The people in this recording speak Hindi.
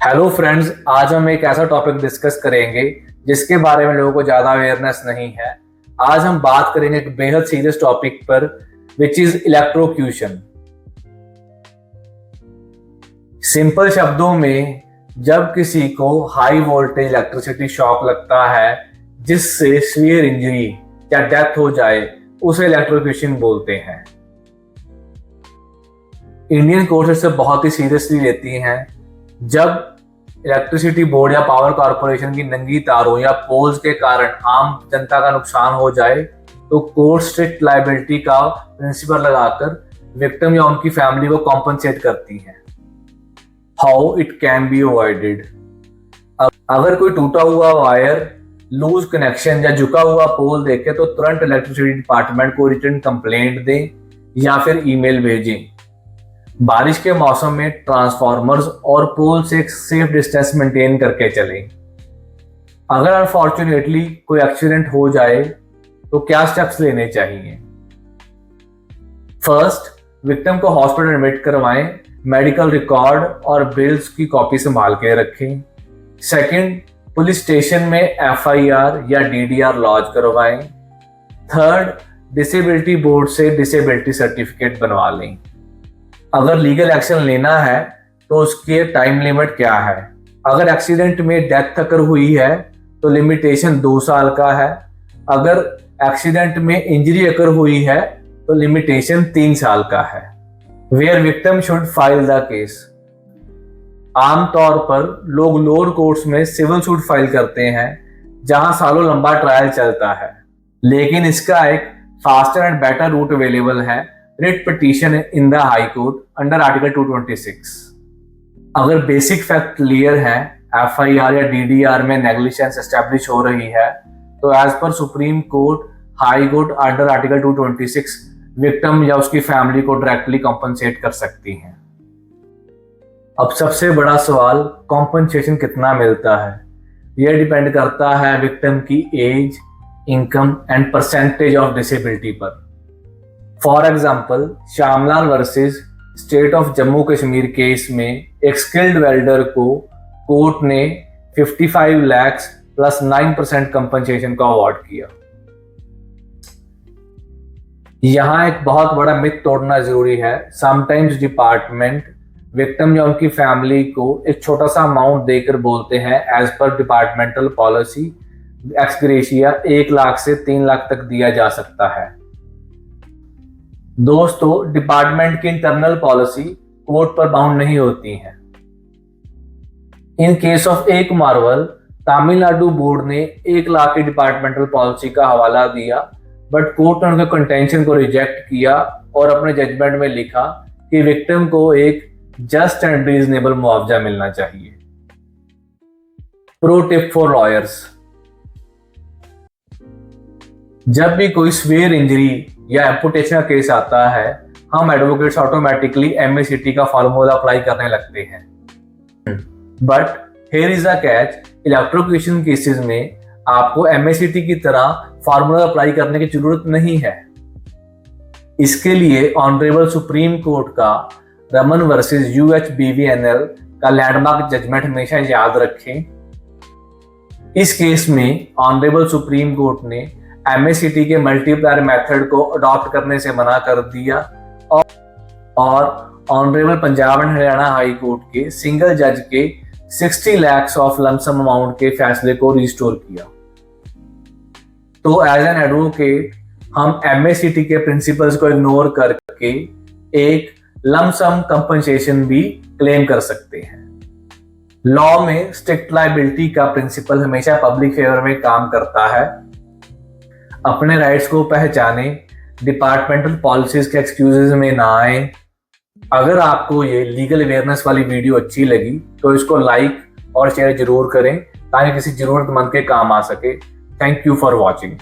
हेलो फ्रेंड्स, आज हम एक ऐसा टॉपिक डिस्कस करेंगे जिसके बारे में लोगों को ज्यादा अवेयरनेस नहीं है। आज हम बात करेंगे एक बेहद सीरियस टॉपिक पर, विच इज इलेक्ट्रोक्यूशन। सिंपल शब्दों में, जब किसी को हाई वोल्टेज इलेक्ट्रिसिटी शॉक लगता है जिससे सीवियर इंजरी या डेथ हो जाए, उसे इलेक्ट्रोक्यूशन बोलते हैं। इंडियन कोर्ट इसे बहुत ही सीरियसली लेती हैं। जब इलेक्ट्रिसिटी बोर्ड या पावर कॉर्पोरेशन की नंगी तारों या पोल्स के कारण आम जनता का नुकसान हो जाए तो कोर्ट स्ट्रिक्ट लायबिलिटी का प्रिंसिपल लगाकर विक्टिम या उनकी फैमिली को कॉम्पनसेट करती है। How it can be avoided. अगर कोई टूटा हुआ वायर, लूज कनेक्शन या झुका हुआ पोल देखे तो तुरंत इलेक्ट्रिसिटी डिपार्टमेंट को रिटर्न कंप्लेंट दें या फिर ईमेल भेजें। बारिश के मौसम में ट्रांसफार्मर्स और पोल से एक सेफ डिस्टेंस मेंटेन करके चलें। अगर अनफॉर्चुनेटली कोई एक्सीडेंट हो जाए तो क्या स्टेप्स लेने चाहिए। फर्स्ट, विक्टिम को हॉस्पिटल एडमिट करवाएं, मेडिकल रिकॉर्ड और बिल्स की कॉपी संभाल के रखें। सेकंड, पुलिस स्टेशन में एफआईआर या डीडीआर लॉन्च करवाएं। थर्ड, डिसेबिलिटी बोर्ड से डिसेबिलिटी सर्टिफिकेट बनवा लें। अगर लीगल एक्शन लेना है तो उसके टाइम लिमिट क्या है। अगर एक्सीडेंट में डेथ अगर हुई है तो लिमिटेशन 2 साल का है। अगर एक्सीडेंट में इंजरी अगर हुई है तो लिमिटेशन 3 साल का है। Where victim should file the case. आमतौर पर लोग लोअर कोर्ट्स में सिविल सूट फाइल करते हैं जहां सालों लंबा ट्रायल चलता है, लेकिन इसका एक faster and better route available है, writ petition in the high court under article 226। अगर बेसिक फैक्ट क्लियर है, एफआईआर या डीडीआर में नेग्लिजेंस एस्टैब्लिश हो रही है, तो as per supreme court, high court under article 226 victim या उसकी फैमिली को डायरेक्टली कॉम्पनसेट कर सकती हैं। अब सबसे बड़ा सवाल, कॉम्पनसेशन कितना मिलता है। यह डिपेंड करता है विक्टिम की age, income and percentage of disability पर। For example, Shyamlal versus state of Jammu Kashmir case में एक स्किल्ड वेल्डर को कोर्ट ने 55 लाख प्लस 9% कंपनसेशन का अवार्ड किया। यहां एक बहुत बड़ा मिथ तोड़ना जरूरी है। समटाइम्स डिपार्टमेंट विक्टिम या उनकी फैमिली को एक छोटा सा अमाउंट देकर बोलते हैं as per departmental policy ex gratia 1 lakh से 3 लाख तक दिया जा सकता है। दोस्तों, डिपार्टमेंट की इंटरनल पॉलिसी कोर्ट पर बाउंड नहीं होती है। इन केस ऑफ एक मार्वल, तमिलनाडु बोर्ड ने 1 लाख की डिपार्टमेंटल पॉलिसी का हवाला दिया, बट कोर्ट ने उनके कंटेंशन को रिजेक्ट किया और अपने जजमेंट में लिखा कि विक्टिम को एक जस्ट एंड रीजनेबल मुआवजा मिलना चाहिए। Pro tip for lawyers. जब भी कोई सीवियर इंजरी या एम्पुटेशन का केस आता है, हम एडवोकेट्स ऑटोमेटिकली एमएसीटी का फॉर्मूला अप्लाई करने लगते हैं। But here is a catch, electrocution cases में आपको एमएसीटी की तरह फॉर्मूला अप्लाई करने की जरूरत नहीं है। इसके लिए ऑनरेबल सुप्रीम कोर्ट का रमन वर्सेस यूएचबीवीएनएल का लैंडमार्क जजमेंट हमेशा याद रखें। इस केस में ऑनरेबल सुप्रीम कोर्ट ने एमएसीटी के मल्टीप्लायर मेथड को अडॉप्ट करने से मना कर दिया और honourable Punjab and Haryana high court के सिंगल जज के 60 लाख ऑफ लमसम अमाउंट के फैसले को रिस्टोर किया। तो एज एन एडवोकेट हम एमएसीटी के प्रिंसिपल्स को इग्नोर करके एक लमसम कंपनसेशन भी क्लेम कर सकते हैं। लॉ में स्ट्रिक्ट लायबिलिटी का प्रिंसिपल हमेशा पब्लिक फेवर में काम करता है। अपने राइट्स को पहचाने, डिपार्टमेंटल पॉलिसीज के एक्सक्यूजेज में ना आए। अगर आपको ये लीगल अवेयरनेस वाली वीडियो अच्छी लगी तो इसको लाइक और शेयर जरूर करें ताकि किसी जरूरतमंद के काम आ सके। Thank you for watching.